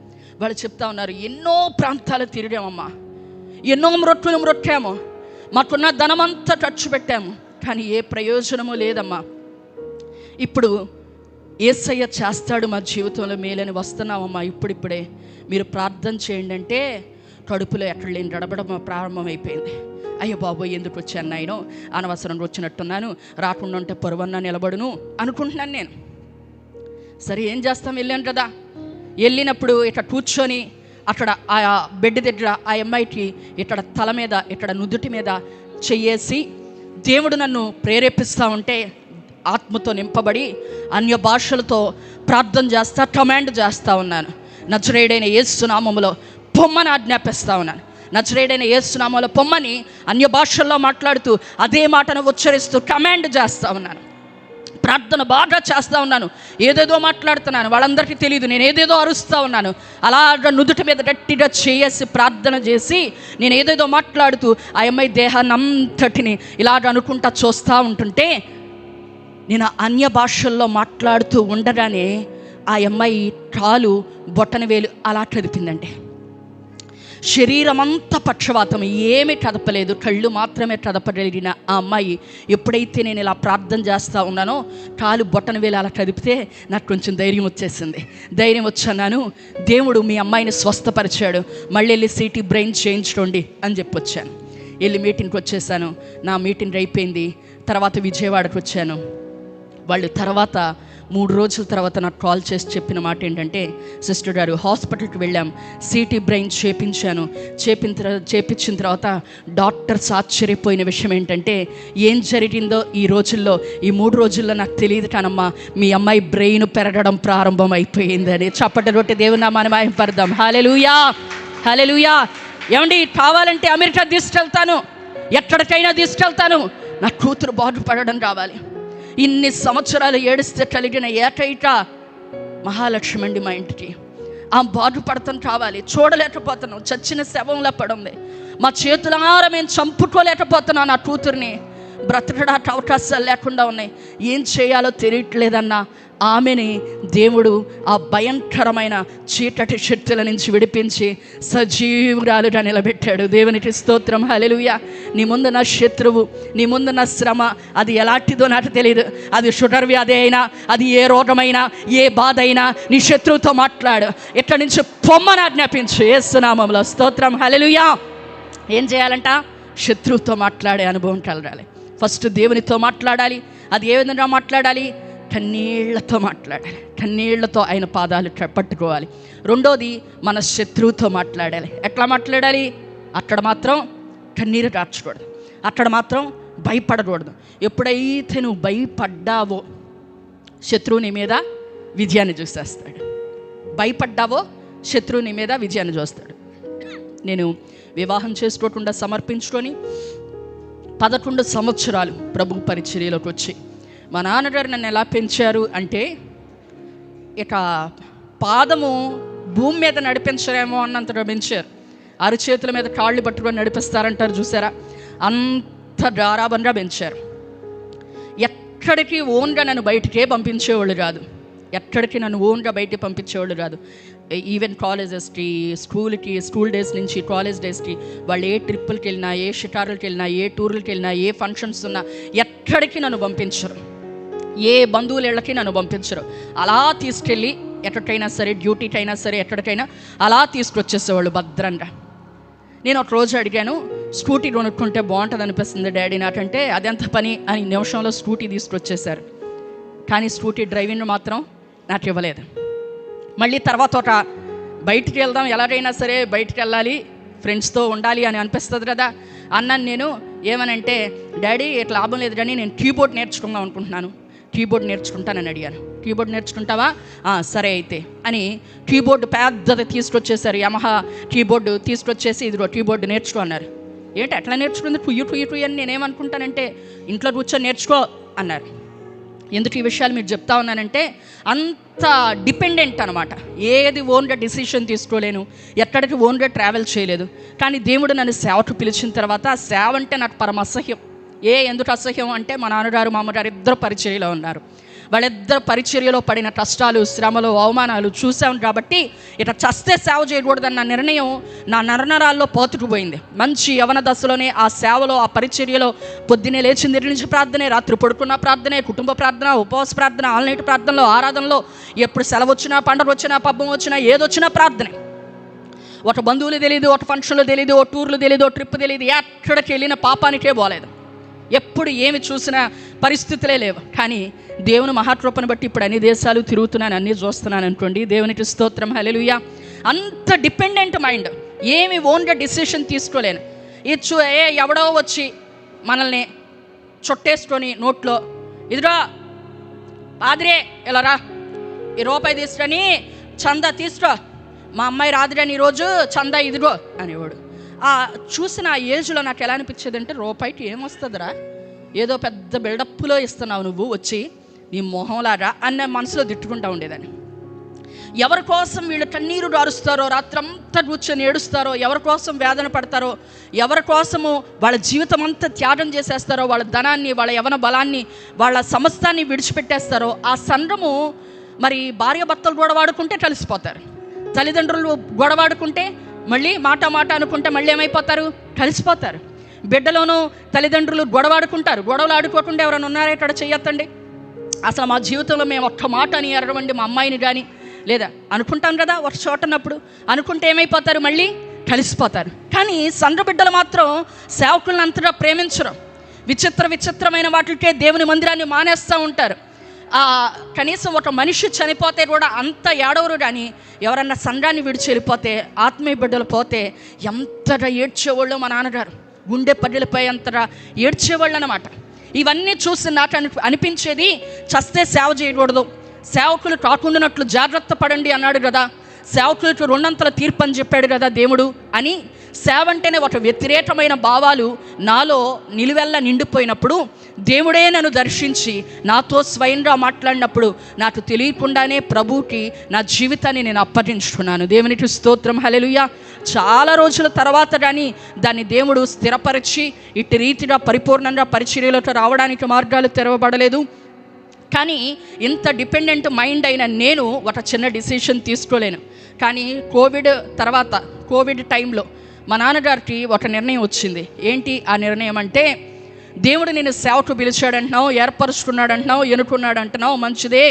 వాళ్ళు చెప్తా ఉన్నారు. ఎన్నో ప్రాంతాలు తిరిగామమ్మా, ఎన్నో మ్రొట్టాము, మాకున్న ధనమంతా ఖర్చు పెట్టాము, కానీ ఏ ప్రయోజనము లేదమ్మా. ఇప్పుడు యేసయ్య చేస్తాడు మా జీవితంలో మేలని వస్తున్నామమ్మా, ఇప్పుడిప్పుడే మీరు ప్రార్థన చేయండి అంటే కడుపులో ఎక్కడ లేని గడబడం ప్రారంభమైపోయింది. అయ్యో బాబోయ్, ఎందుకు వచ్చాను నాయనో, అనవసరం వచ్చినట్టున్నాను, రాకుండా ఉంటే పొరవన్నా నిలబడును అనుకుంటున్నాను నేను. సరే ఏం చేస్తాం, వెళ్ళాను కదా. వెళ్ళినప్పుడు ఇక్కడ కూర్చొని అక్కడ ఆ బెడ్ దగ్గర ఆ అమ్మాయికి ఇక్కడ తల మీద ఇక్కడ నుదుటి మీద చెయ్యేసి దేవుడు నన్ను ప్రేరేపిస్తూ ఉంటే ఆత్మతో నింపబడి అన్య భాషలతో ప్రార్థన చేస్తా, కమాండ్ చేస్తూ ఉన్నాను. నజరేయుడైన యేసు నామములో పొమ్మని ఆజ్ఞాపిస్తూ ఉన్నాను. నజరేయుడైన యేసు నామములో పొమ్మని అన్య భాషల్లో మాట్లాడుతూ అదే మాటను ఉచ్చరిస్తూ కమాండ్ చేస్తూ ఉన్నాను. ప్రార్థన బాగా చేస్తూ ఉన్నాను, ఏదేదో మాట్లాడుతున్నాను, వాళ్ళందరికీ తెలియదు, నేను ఏదేదో అరుస్తూ ఉన్నాను. అలాగా నుదుటి మీద గట్టిగా చేసి ప్రార్థన చేసి నేను ఏదేదో మాట్లాడుతూ ఆ అమ్మాయి దేహాన్ని అంతటిని ఇలాగ అనుకుంటా చూస్తూ ఉంటుంటే, నేను అన్య భాషల్లో మాట్లాడుతూ ఉండగానే ఆ అమ్మాయి కాలు బొట్టన వేలు అలా కదిపిందండి. శరీరం అంతా పక్షవాతం, ఏమీ కదపలేదు, కళ్ళు మాత్రమే కదపగలిగిన ఆ అమ్మాయి ఎప్పుడైతే నేను ఇలా ప్రార్థన చేస్తూ ఉన్నానో కాలు బొట్టన వేలు అలా కదిపితే నాకు కొంచెం ధైర్యం వచ్చేసింది. ధైర్యం వచ్చాను, దేవుడు మీ అమ్మాయిని స్వస్థపరిచాడు, మళ్ళీ వెళ్ళి సిటీ బ్రెయిన్ చేయించుకోండి అని చెప్పి వచ్చాను. వెళ్ళి మీటింగ్కి వచ్చేసాను. నా మీటింగ్ అయిపోయింది. తర్వాత విజయవాడకు వచ్చాను. వాళ్ళు తర్వాత 3 రోజుల తర్వాత నాకు కాల్ చేసి చెప్పిన మాట ఏంటంటే, సిస్టర్ గారు హాస్పిటల్కి వెళ్ళాం, సిటీ బ్రెయిన్ చేపించిన తర్వాత డాక్టర్స్ ఆశ్చర్యపోయిన విషయం ఏంటంటే, ఏం జరిగిందో ఈ రోజుల్లో, ఈ 3 రోజుల్లో నాకు తెలియదు కానమ్మా, మీ అమ్మాయి బ్రెయిన్ పెరగడం ప్రారంభం అయిపోయిందని. చప్పటి రొట్టె దేవుని నామాన్ని మహిమపడదాం. హల్లెలూయా, హల్లెలూయా. ఏమండి, కావాలంటే అమెరికా తీసుకెళ్తాను, ఎక్కడికైనా తీసుకెళ్తాను, నా కూతురు బాగుపడడం కావాలి. ఇన్ని సంవత్సరాలు ఏడిస్తే కలిగిన ఏకైక మహాలక్ష్మి అండి మా ఇంటికి. ఆ బాగుపడతాం కావాలి. చూడలేకపోతున్నాం, చచ్చిన శవంలా పడుంది. మా చేతులారా మేము చంపుకోలేకపోతున్నాం. నా కూతుర్ని బ్రతకడానికి అవకాశాలు లేకుండా ఉన్నాయి. ఏం చేయాలో తెలియట్లేదన్న ఆమెని దేవుడు ఆ భయంకరమైన చీకటి శక్తుల నుంచి విడిపించి సజీవురాలుగా నిలబెట్టాడు. దేవునికి స్తోత్రం, హల్లెలూయా. నీ ముందు నా శత్రువు, నీ ముందు నా శ్రమ, అది ఎలాంటిదో నాకు తెలియదు. అది షుగర్ వ్యాధి అయినా, అది ఏ రోగమైనా, ఏ బాధ అయినా, నీ శత్రువుతో మాట్లాడు, ఇక్కడి నుంచి పొమ్మని ఆజ్ఞాపించు యేసు నామములో. స్తోత్రం, హల్లెలూయా. ఏం చేయాలంట? శత్రువుతో మాట్లాడే అనుభవం కలగాలి. ఫస్ట్ దేవునితో మాట్లాడాలి. అది ఏ విధంగా మాట్లాడాలి? కన్నీళ్లతో మాట్లాడాలి. కన్నీళ్లతో ఆయన పాదాలు పట్టుకోవాలి. రెండోది, మన శత్రువుతో మాట్లాడాలి. ఎట్లా మాట్లాడాలి? అక్కడ మాత్రం కన్నీరు కార్చకూడదు, అక్కడ మాత్రం భయపడకూడదు. ఎప్పుడైతే నువ్వు భయపడ్డావో శత్రువుని మీద విజయాన్ని చూసేస్తాడు. భయపడ్డావో శత్రువుని మీద విజయాన్ని చూస్తాడు. నేను వివాహం చేసుకోకుండా సమర్పించుకొని 11 సంవత్సరాలు ప్రభు పరిచర్యలోకి వచ్చి మా నాన్నగారు నన్ను ఎలా పెంచారు అంటే, ఇక పాదము భూమి మీద నడిపించరేమో అన్నంతగా పెంచారు. అరచేతుల మీద కాళ్ళు పట్టుకొని నడిపిస్తారంటారు చూసారా, అంత గారాబంగా పెంచారు. ఎక్కడికి ఓన్గా నన్ను బయటికే పంపించేవాళ్ళు కాదు, ఎక్కడికి నన్ను ఓన్గా బయటికి పంపించేవాళ్ళు కాదు. ఈవెన్ కాలేజెస్కి, స్కూల్కి, స్కూల్ డేస్ నుంచి కాలేజ్ డేస్కి వాళ్ళు ఏ ట్రిప్పులకి వెళ్ళినా, ఏ షికారులకి వెళ్ళినా, ఏ టూర్లకి వెళ్ళినా, ఏ ఫంక్షన్స్ ఉన్నా ఎక్కడికి నన్ను పంపించరు. ఏ బంధువుల ఇళ్ళకి నన్ను పంపించరు. అలా తీసుకెళ్ళి ఎక్కడికైనా సరే, డ్యూటీకి అయినా సరే, ఎక్కడికైనా అలా తీసుకొచ్చేసేవాళ్ళు భద్రంగా. నేను ఒక రోజు అడిగాను, స్కూటీ కొనుక్కుంటే బాగుంటుంది అనిపిస్తుంది డాడీ నాకంటే. అదెంత పని అని నిమిషంలో స్కూటీ తీసుకొచ్చేసారు. కానీ స్కూటీ డ్రైవింగ్ మాత్రం నాకు ఇవ్వలేదు. మళ్ళీ తర్వాత ఒక బయటికి వెళ్దాం, ఎలాగైనా సరే బయటికి వెళ్ళాలి, ఫ్రెండ్స్తో ఉండాలి అని అనిపిస్తుంది కదా అన్నాను. నేను ఏమనంటే, డాడీ ఇట్లా లాభం లేదు కానీ నేను కీబోర్డ్ నేర్చుకుందాం అనుకుంటున్నాను, కీబోర్డ్ నేర్చుకుంటానని అడిగాను. కీబోర్డ్ నేర్చుకుంటావా? సరే అయితే అని కీబోర్డు పెద్దది తీసుకొచ్చేసారు. యమహా కీబోర్డు తీసుకొచ్చేసి ఇదిగో కీబోర్డు నేర్చుకో అన్నారు. ఏంటి ఎట్లా నేర్చుకుంది? టూయు అని నేనేమనుకుంటానంటే, ఇంట్లో కూర్చొని నేర్చుకో అన్నారు. ఎందుకు ఈ విషయాలు మీరు చెప్తా ఉన్నానంటే, అంత డిపెండెంట్ అనమాట. ఏది ఓన్గా డిసిషన్ తీసుకోలేను, ఎక్కడికి ఓన్గా ట్రావెల్ చేయలేదు. కానీ దేవుడు నన్ను సేవకు పిలిచిన తర్వాత ఆ సేవ అంటే నాకు పరమ అసహ్యం. ఎందుకు అసహ్యం అంటే, మా నాన్నగారు మా అమ్మగారు ఇద్దరు పరిచర్యలో ఉన్నారు. వాళ్ళిద్దరు పరిచర్యలో పడిన కష్టాలు, శ్రమలు, అవమానాలు చూసాం కాబట్టి ఇట్లా చస్తే సేవ చేయకూడదన్న నిర్ణయం నా నరనరాల్లో పోతుకుపోయింది. మంచి యవన దశలోనే ఆ సేవలో, ఆ పరిచర్యలో పొద్దునే లేచి నిర్ణయించి ప్రార్థనే, రాత్రి పడుకున్న ప్రార్థనే, కుటుంబ ప్రార్థన, ఉపవాస ప్రార్థన, ఆల్నైట్ ప్రార్థనలో, ఆరాధనలో, ఎప్పుడు సెలవు వచ్చినా, పండుగ వచ్చినా, పబ్బం వచ్చినా, ఏదొచ్చినా ప్రార్థనే. ఒక బంధువులు తెలియదు, ఒక ఫంక్షన్లు తెలియదు, ఒక టూర్లు తెలియదు, ఒక ట్రిప్ తెలియదు, ఎక్కడికి వెళ్ళిన పాపానికే పోలేదు. ఎప్పుడు ఏమి చూసినా పరిస్థితులే లేవు. కానీ దేవుని మహాకృపను బట్టి ఇప్పుడు అన్ని దేశాలు తిరుగుతున్నాను, అన్నీ చూస్తున్నాను అనుకోండి. దేవునికి స్తోత్రం, హల్లెలూయా. అంత డిపెండెంట్ మైండ్, ఏమి ఓన్గా డిసిషన్ తీసుకోలేను. ఎవడో వచ్చి మనల్ని చుట్టేసుకొని నోట్లో, ఇదిరా పాదిరే ఇలా రా, ఈ రూపాయి తీసుకొని చందా తీసుకో, మా అమ్మాయి రాదురని ఈరోజు చందా ఇదిగో అనేవాడు. చూసిన ఆ ఏజ్లో నాకు ఎలా అనిపించేది అంటే, రూపాయికి ఏమొస్తుందిరా, ఏదో పెద్ద బిల్డప్లో ఇస్తున్నావు నువ్వు వచ్చి నీ మొహంలాగా అన్న మనసులో తిట్టుకుంటూ ఉండేదాన్ని. ఎవరి కోసం వీళ్ళు కన్నీరు గారుస్తారో, రాత్రంతా కూర్చొని ఏడుస్తారో, ఎవరి కోసం వేదన పడతారో, ఎవరి కోసము వాళ్ళ జీవితం అంతా త్యాగం చేసేస్తారో, వాళ్ళ ధనాన్ని, వాళ్ళ యవన బలాన్ని, వాళ్ళ సమస్తాన్ని విడిచిపెట్టేస్తారో, ఆ సంద్రము మరి భార్య భర్తలు గొడవాడుకుంటే కలిసిపోతారు. తల్లిదండ్రులు గొడవాడుకుంటే మళ్ళీ మాట అనుకుంటే మళ్ళీ ఏమైపోతారు? కలిసిపోతారు. బిడ్డలోనూ తల్లిదండ్రులు గొడవాడుకుంటారు. గొడవలు ఆడుకోకుండా ఎవరైనా ఉన్నారా ఇక్కడ? చెయ్యొద్దండి. అసలు మా జీవితంలో మేము ఒక్క మాట అని ఎరగండి మా అమ్మాయిని కానీ, లేదా అనుకుంటాం కదా ఒక చోటన్నప్పుడు, అనుకుంటే ఏమైపోతారు? మళ్ళీ కలిసిపోతారు. కానీ సంఘ బిడ్డలు మాత్రం సేవకులను అంతగా ప్రేమించరు. విచిత్రమైన వాటికే దేవుని మందిరాన్ని మానేస్తూ ఉంటారు. కనీసం ఒక మనిషి చనిపోతే కూడా అంత ఏడవరు. కానీ ఎవరన్నా సంఘాన్ని విడిచి వెళ్ళిపోతే, ఆత్మీయ బిడ్డలు పోతే ఎంతగా ఏడ్చేవాళ్ళు మా నాన్నగారు. గుండె పగిలిపోయి అంతగా ఏడ్చేవాళ్ళు అన్నమాట. ఇవన్నీ చూసి నాకు అనిపించేది, చస్తే సేవ చేయకూడదు, సేవకులు కాకుండానట్లు జాగ్రత్త పడండి అన్నాడు కదా, సేవకులకు 2 తీర్పు అని చెప్పాడు కదా దేవుడు అని. సేవ అంటేనే ఒక వ్యతిరేకమైన భావాలు నాలో నిలువెల్లా నిండిపోయినప్పుడు, దేవుడే నన్ను దర్శించి నాతో స్వయంగా మాట్లాడినప్పుడు నాకు తెలియకుండానే ప్రభువుకి నా జీవితాన్ని నేను అప్పగించుకున్నాను. దేవునికి స్తోత్రం, హల్లెలూయా. చాలా రోజుల తర్వాత కానీ దాన్ని దేవుడు స్థిరపరిచి ఇటు రీతిగా పరిపూర్ణంగా పరిచర్యలోకి రావడానికి మార్గాలు తెరవబడలేదు. కానీ ఇంత డిపెండెంట్ మైండ్ అయిన నేను ఒక చిన్న డిసిషన్ తీసుకోలేను. కానీ కోవిడ్ టైంలో మా నాన్నగారికి ఒక నిర్ణయం వచ్చింది. ఏంటి ఆ నిర్ణయం అంటే, దేవుడు నేను సేవకు పిలిచాడంటున్నావు, ఏర్పరుచుకున్నాడు అంటున్నావు, ఎన్నుకున్నాడు అంటున్నావు, మంచిదే,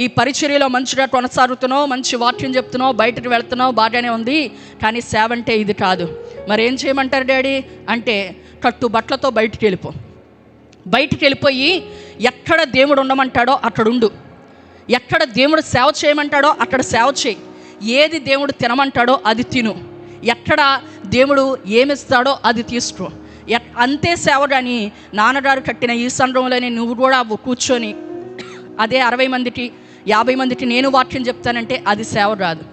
ఈ పరిచర్యలో మంచిగా కొనసాగుతున్నావు, మంచి వాక్యం చెప్తున్నావు, బయటకు వెళ్తున్నావు, బాగానే ఉంది. కానీ సేవ అంటే ఇది కాదు. మరి ఏం చేయమంటారు డాడీ అంటే, కట్టు బట్టలతో బయటికి వెళ్ళిపో, బయటికి వెళ్ళిపోయి ఎక్కడ దేవుడు ఉండమంటాడో అక్కడ ఉండు, ఎక్కడ దేవుడు సేవ చేయమంటాడో అక్కడ సేవ చేయి, ఏది దేవుడు తినమంటాడో అది తిను, ఎక్కడ దేవుడు ఏమిస్తాడో అది తీసుకో, అంతే సేవ. కానీ నాన్నగారు కట్టిన ఈ సంఘంలోనే నువ్వు కూడా కూర్చొని అదే 60 మందికి 50 మందికి నేను వాక్యం చెప్తానంటే అది సేవ రాదు.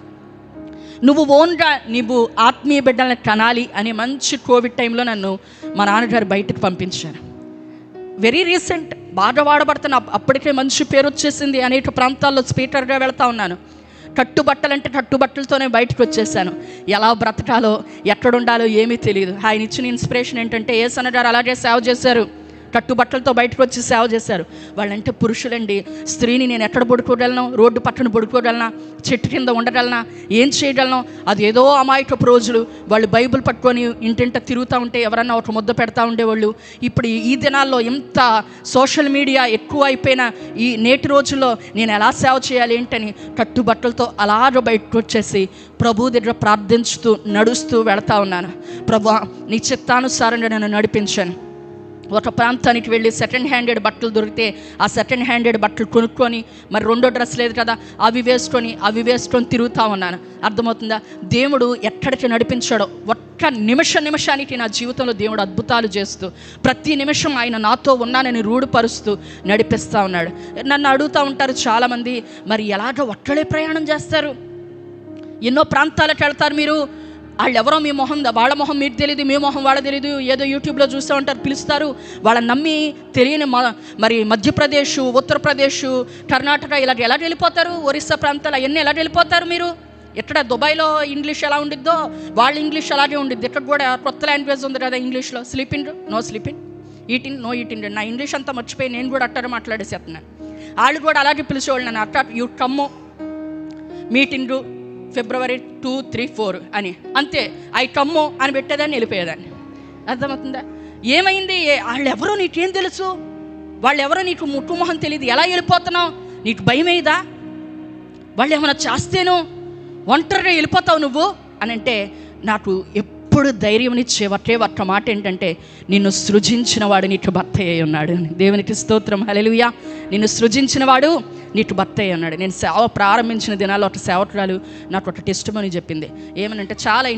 నువ్వు ఓన్గా నువ్వు ఆత్మీయ బిడ్డలను కనాలి అనే మంచి కోవిడ్ టైంలో నన్ను మా నాన్నగారు బయటకు పంపించారు. వెరీ రీసెంట్, బాగా వాడబడుతున్నా, అప్పటికే మంచి పేరు వచ్చేసింది, అనేక ప్రాంతాల్లో స్పీకర్గా వెళ్తా ఉన్నాను. కట్టుబట్టలంటే కట్టుబట్టలతోనే బయటకు వచ్చేసాను. ఎలా బ్రతకాలో ఎక్కడుండాలో ఏమీ తెలియదు. ఆయన ఇచ్చిన ఇన్స్పిరేషన్ ఏంటంటే యేసన్న గారు అలాగే సేవ చేశారు, కట్టుబట్టలతో బయటకు వచ్చి సేవ చేశారు. వాళ్ళంటే పురుషులండి. స్త్రీని నేను ఎక్కడ పడుకోగలను, రోడ్డు పక్కన పడుకోగలనా, చెట్టు కింద ఉండగలనా, ఏం చేయగలను? అదేదో అమాయకపు రోజులు. వాళ్ళు బైబిల్ పట్టుకొని ఇంటింట తిరుగుతూ ఉంటే ఎవరన్నా ఒక ముద్ద పెడతా ఉండేవాళ్ళు. ఇప్పుడు ఈ దినాల్లో ఇంత సోషల్ మీడియా ఎక్కువ అయిపోయిన ఈ నేటి రోజుల్లో నేను ఎలా సేవ చేయాలి ఏంటని కట్టుబట్టలతో అలాగ బయటకు వచ్చేసి ప్రభు దగ్గర ప్రార్థించుతూ నడుస్తూ వెళతా ఉన్నాను. ప్రభు నీ చిత్తానుసారంగా నన్ను నడిపించాను. ఒక ప్రాంతానికి వెళ్ళి సెకండ్ హ్యాండెడ్ బట్టలు దొరికితే ఆ సెకండ్ హ్యాండెడ్ బట్టలు కొనుక్కొని, మరి రెండో డ్రెస్ లేదు కదా, అవి వేసుకొని తిరుగుతూ ఉన్నాను. అర్థమవుతుందా? దేవుడు ఎక్కడికి నడిపించాడో ఒక్క నిమిషానికి నా జీవితంలో దేవుడు అద్భుతాలు చేస్తూ ప్రతి నిమిషం ఆయన నాతో ఉన్నానని రూఢపరుస్తూ నడిపిస్తూ ఉన్నాడు. నన్ను అడుగుతూ ఉంటారు చాలామంది, మరి ఎలాగ ఒక్కడే ప్రయాణం చేస్తారు? ఎన్నో ప్రాంతాలకు వెళ్తారు మీరు, వాళ్ళెవరో మీ మొహం వాళ్ళ మొహం మీకు తెలియదు, మీ మొహం వాళ్ళ తెలియదు, ఏదో యూట్యూబ్లో చూస్తూ ఉంటారు, పిలుస్తారు. వాళ్ళని నమ్మి తెలియని మరి మధ్యప్రదేశ్, ఉత్తరప్రదేశ్, కర్ణాటక ఇలా ఎలా వెళ్ళిపోతారు? ఒరిస్సా ప్రాంతాలు అవన్నీ ఎలా వెళ్ళిపోతారు మీరు? ఇక్కడ దుబాయ్లో ఇంగ్లీష్ ఎలా ఉండిద్దో వాళ్ళ ఇంగ్లీష్ అలాగే ఉండిద్ది. ఇక్కడ కూడా కొత్త లాంగ్వేజ్ ఉంది కదా ఇంగ్లీష్లో, sleeping no sleeping, eating no eating. నా ఇంగ్లీష్ అంతా మర్చిపోయి నేను కూడా అట్టారు మాట్లాడేసేస్తున్నాను. వాళ్ళు కూడా అలాగే పిలిచేవాళ్ళు నన్ను, అట్ట యూ కమ్ము మీటింగ్ February 2, 3, 4 అని, అంతే. అవి కమ్ము అని పెట్టేదాన్ని, వెళ్ళిపోయేదాన్ని. అర్థమవుతుందా? ఏమైంది? వాళ్ళెవరో నీకేం తెలుసు? వాళ్ళెవరో నీకు ముట్టుమొహం తెలియదు, ఎలా వెళ్ళిపోతున్నావు? నీకు భయం అయ్యదా? వాళ్ళు ఏమైనా చేస్తేనో ఒంటరిగా వెళ్ళిపోతావు నువ్వు అని అంటే, నాకు ఎప్పుడు ధైర్యం ఇచ్చే ఒక్క మాట ఏంటంటే, నిన్ను సృజించిన వాడు నీకు భర్త అయి ఉన్నాడు. దేవునికి స్తోత్రం, హల్లెలూయా. నిన్ను సృజించిన వాడు నీకు భర్త అయి ఉన్నాడు. నేను సేవ ప్రారంభించిన దినాల్లో ఒక సేవకురాలు నాకు ఒక టెస్టిమనీ చెప్పింది. ఏమనంటే, చాలా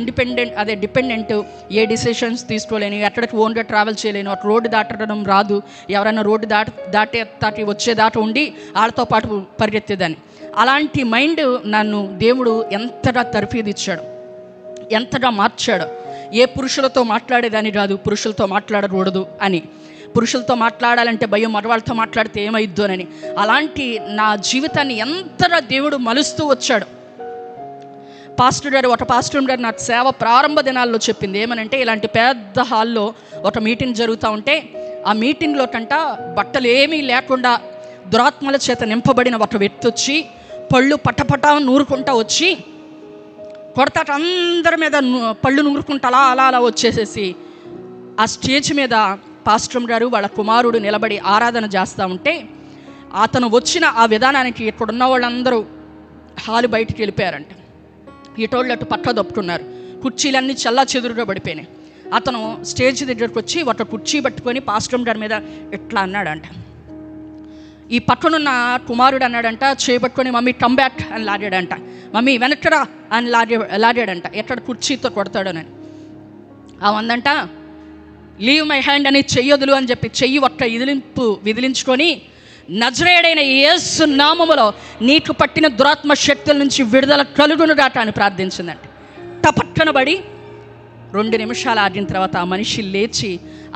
డిపెండెంట్, ఏ డిసిషన్స్ తీసుకోలేను, ఎక్కడికి ఓన్గా ట్రావెల్ చేయలేను, ఒక రోడ్డు దాటడం రాదు, ఎవరైనా రోడ్డు దాటి వచ్చే దాట ఉండి వాళ్ళతో పాటు పరిగెత్తేదాన్ని. అలాంటి మైండ్ నన్ను దేవుడు ఎంతగా తర్ఫీదిచ్చాడు, ఎంతగా మార్చాడు. ఏ పురుషులతో మాట్లాడేదాన్ని కాదు, పురుషులతో మాట్లాడకూడదు అని, పురుషులతో మాట్లాడాలంటే భయం, మగవాళ్ళతో మాట్లాడితే ఏమైద్దోనని. అలాంటి నా జీవితాన్ని ఎంతగా దేవుడు మలుస్తూ వచ్చాడు. ఒక పాస్టర్ గారు నాకు సేవ ప్రారంభ దినాల్లో చెప్పింది ఏమనంటే, ఇలాంటి పెద్ద హాల్లో ఒక మీటింగ్ జరుగుతూ ఉంటే ఆ మీటింగ్లో కంట బట్టలు ఏమీ లేకుండా దురాత్మల చేత నింపబడిన ఒక వ్యక్తి వచ్చి పళ్ళు పటపటా నూరుకుంటా వచ్చి కొడతాట అందరి మీద పళ్ళు నూరుకుంటా అలా వచ్చేసేసి ఆ స్టేజ్ మీద పాస్టర్ గారు వాళ్ళ కుమారుడు నిలబడి ఆరాధన చేస్తూ ఉంటే, అతను వచ్చిన ఆ విధానానికి ఇక్కడున్న వాళ్ళందరూ హాలు బయటికి వెళ్ళిపోయారంట. ఇటోళ్ళు అటు పక్క దొప్పుకున్నారు, కుర్చీలన్నీ చల్లా చెదురుగా పడిపోయినాయి. అతను స్టేజ్ దగ్గరకు వచ్చి ఒక కుర్చీ పట్టుకొని పాస్టర్ గారి మీద ఇట్లా అన్నాడంట. ఈ పక్కనున్న కుమారుడు అన్నాడంట, చేయబట్టుకొని మమ్మీ కమ్ బ్యాక్ అని లాగాడంట, మమ్మీ వెనక్కడా అని లాగాడంట, ఎక్కడ కుర్చీతో కొడతాడోనని. అవందంట, లీవ్ మై హ్యాండ్ అని చెయ్యొదులు అని చెప్పి చెయ్యి ఒక్క విదిలించుకొని, నజరేయుడైన యేసు నామములో నీకు పట్టిన దురాత్మ శక్తుల నుంచి విడుదల కలుగునుగాక అని ప్రార్థించిందంట. టపక్కన పడి 2 నిమిషాలు ఆగిన తర్వాత ఆ మనిషి లేచి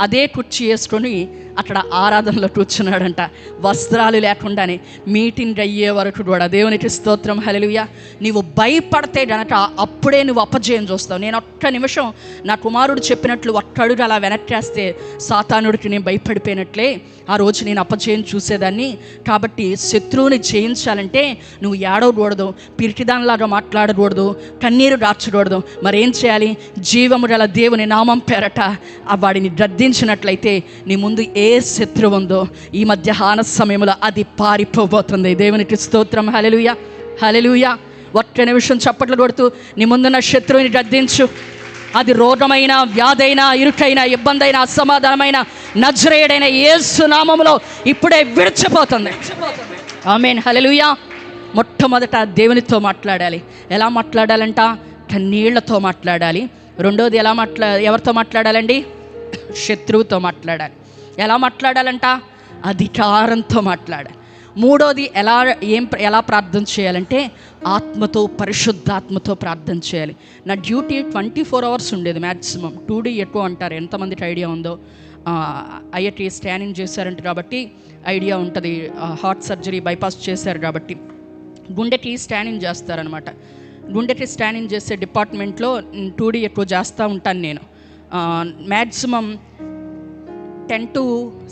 అదే కుర్చీ వేసుకొని అక్కడ ఆరాధనలో కూర్చున్నాడంట, వస్త్రాలు లేకుండానే. మీటింగ్ అయ్యే వరకు కూడా. దేవునికి స్తోత్రం, హల్లెలూయా. నీవు భయపడితే గనక అప్పుడే నువ్వు అపజయం చూస్తావు. నేను ఒక్క నిమిషం నా కుమారుడు చెప్పినట్లు ఒక్కడుగు అలా వెనక్కేస్తే సాతానుడికి నేను భయపడిపోయినట్లే ఆ రోజు నేను అపజయం చూసేదాన్ని. కాబట్టి శత్రువుని జయించాలంటే నువ్వు ఏడవకూడదు, పిరికిదానిలాగా మాట్లాడకూడదు, కన్నీరు దాచకూడదు. మరేం చేయాలి? జీవము గల దేవుని నామం పేరట వాడిని గద్దించినట్లయితే నీ ముందు ఏ శత్రువు ఉందో ఈ మధ్యాహ్న సమయంలో అది పారిపోబోతుంది. దేవునికి స్తోత్రం, హల్లెలూయా, హల్లెలూయా. ఒక్క నిమిషం చప్పట్లు కొడుతూ నీ ముందున్న శత్రువుని గద్దించు. అది రోగమైన, వ్యాధైన, ఇరుకైన, ఇబ్బంది అయిన, అసమాధానమైన నజరేయుడైన యేసు నామములో ఇప్పుడే విడిచిపోతుంది. ఆమేన్, హల్లెలూయా. మొట్టమొదట దేవునితో మాట్లాడాలి. ఎలా మాట్లాడాలంట? కన్నీళ్లతో మాట్లాడాలి. రెండోది ఎవరితో మాట్లాడాలండి? శత్రువుతో మాట్లాడాలి. ఎలా మాట్లాడాలంట? అధికారంతో మాట్లాడాలి. మూడోది ఎలా ప్రార్థన చేయాలంటే ఆత్మతో, పరిశుద్ధాత్మతో ప్రార్థన చేయాలి. నా డ్యూటీ 24 hours ఉండేది, మ్యాక్సిమం 2D ఎక్కువ అంటారు. ఎంతమందికి ఐడియా ఉందో? ఐఐటి స్కానింగ్ చేశారంట కాబట్టి ఐడియా ఉంటుంది. హార్ట్ సర్జరీ బైపాస్ చేశారు కాబట్టి గుండెకి స్కానింగ్ చేస్తారనమాట. గుండెకి స్కానింగ్ చేసే డిపార్ట్మెంట్లో 2D ఎక్కువ చేస్తూ ఉంటాను నేను. మ్యాక్సిమం 10 to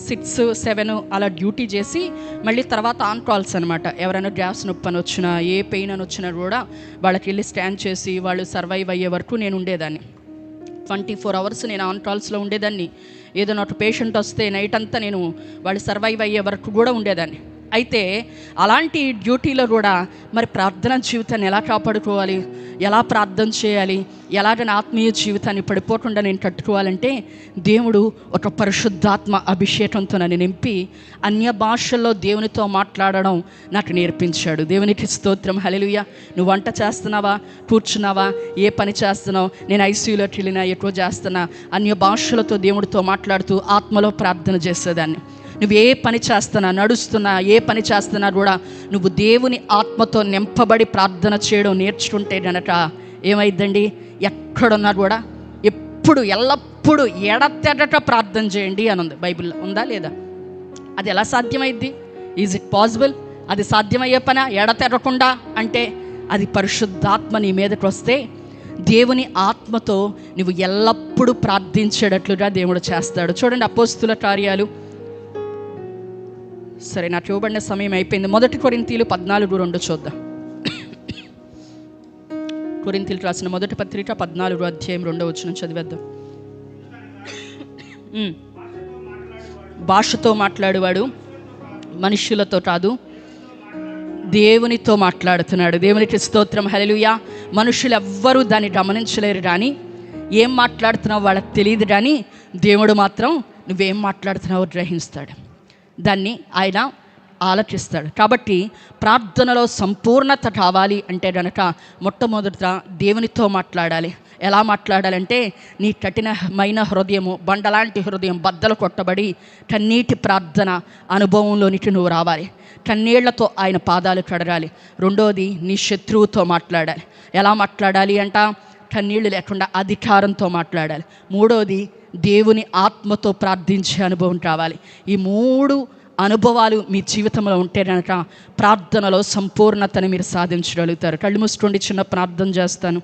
6, 7 అలా డ్యూటీ చేసి మళ్ళీ తర్వాత ఆన్ కాల్స్ అనమాట. ఎవరైనా గ్యాస్ నొప్పి అని వచ్చినా, ఏ పెయిన్ అని వచ్చినా కూడా వాళ్ళకి వెళ్ళి స్కాన్ చేసి వాళ్ళు సర్వైవ్ అయ్యే వరకు నేను ఉండేదాన్ని. 24 hours నేను ఆన్ కాల్స్లో ఉండేదాన్ని. ఏదైనా ఒక పేషెంట్ వస్తే నైట్ అంతా నేను వాళ్ళు సర్వైవ్ అయ్యే వరకు కూడా ఉండేదాన్ని. అయితే అలాంటి డ్యూటీలో కూడా మరి ప్రార్థన జీవితాన్ని ఎలా కాపాడుకోవాలి, ఎలా ప్రార్థన చేయాలి, ఎలాగ నా ఆత్మీయ జీవితాన్ని పడిపోకుండా నేను కట్టుకోవాలంటే దేవుడు ఒక పరిశుద్ధాత్మ అభిషేకంతో నన్ను నింపి అన్య భాషల్లో దేవునితో మాట్లాడడం నాకు నేర్పించాడు. దేవునికి స్తోత్రం, హల్లెలూయా. నువ్వు వంట చేస్తున్నావా, కూర్చున్నావా, ఏ పని చేస్తున్నావు? నేను ఐసీయూలోకి వెళ్ళినా, ఎక్కువ చేస్తున్నా, అన్య భాషలతో దేవుడితో మాట్లాడుతూ ఆత్మలో ప్రార్థన చేసేదాన్ని. నువ్వు ఏ పని చేస్తున్నా, నడుస్తున్నా, ఏ పని చేస్తున్నా కూడా నువ్వు దేవుని ఆత్మతో నింపబడి ప్రార్థన చేయడం నేర్చుకుంటే గనక ఏమైందండి? ఎక్కడున్నా కూడా ఎల్లప్పుడూ ఎడతెగక ప్రార్థన చేయండి అని ఉంది బైబిల్లో. ఉందా లేదా? అది ఎలా సాధ్యమైద్ది? Is it possible? అది సాధ్యమయ్యే పనా ఎడతెగకుండా? అంటే అది పరిశుద్ధాత్మ నీ మీదకి వస్తే దేవుని ఆత్మతో నువ్వు ఎల్లప్పుడూ ప్రార్థించేటట్లుగా దేవుడు చేస్తాడు. చూడండి, అపోస్తుల కార్యాలు. సరే, నాకు ఇవ్వబడిన సమయం అయిపోయింది. 1 కొరింథీయులు 14:2 చూద్దాం. కొరింథీయులకు రాసిన మొదటి పత్రిక 14 అధ్యాయం 2వ వచనం చదివేద్దాం. భాషతో మాట్లాడేవాడు మనుష్యులతో కాదు, దేవునితో మాట్లాడుతున్నాడు. దేవునికి స్తోత్రం, హల్లెలూయా. మనుషులు ఎవ్వరూ దాన్ని గమనించలేరు, కానీ ఏం మాట్లాడుతున్నావు వాళ్ళకి తెలియదు, కానీ దేవుడు మాత్రం నువ్వేం మాట్లాడుతున్నావో గ్రహిస్తాడు. దాన్ని ఆయన ఆలోచిస్తాడు. కాబట్టి ప్రార్థనలో సంపూర్ణత కావాలి అంటే కనుక మొట్టమొదట దేవునితో మాట్లాడాలి. ఎలా మాట్లాడాలంటే నీ కఠినమైన హృదయము, బండలాంటి హృదయం బద్దలు కొట్టబడి కన్నీటి ప్రార్థన అనుభవంలోనికి నువ్వు రావాలి. కన్నీళ్లతో ఆయన పాదాలు కడగాలి. రెండోది, నీ శత్రువుతో మాట్లాడాలి. ఎలా మాట్లాడాలి అంట? కన్నీళ్లు లేకుండా అధికారంతో మాట్లాడాలి. మూడోది, దేవుని ఆత్మతో ప్రార్థించే అనుభవం కావాలి. ఈ 3 అనుభవాలు మీ జీవితంలో ఉంటే కనుక ప్రార్థనలో సంపూర్ణతను మీరు సాధించగలుగుతారు. కళ్ళు మూసుకోండి, చిన్న ప్రార్థన చేస్తాను.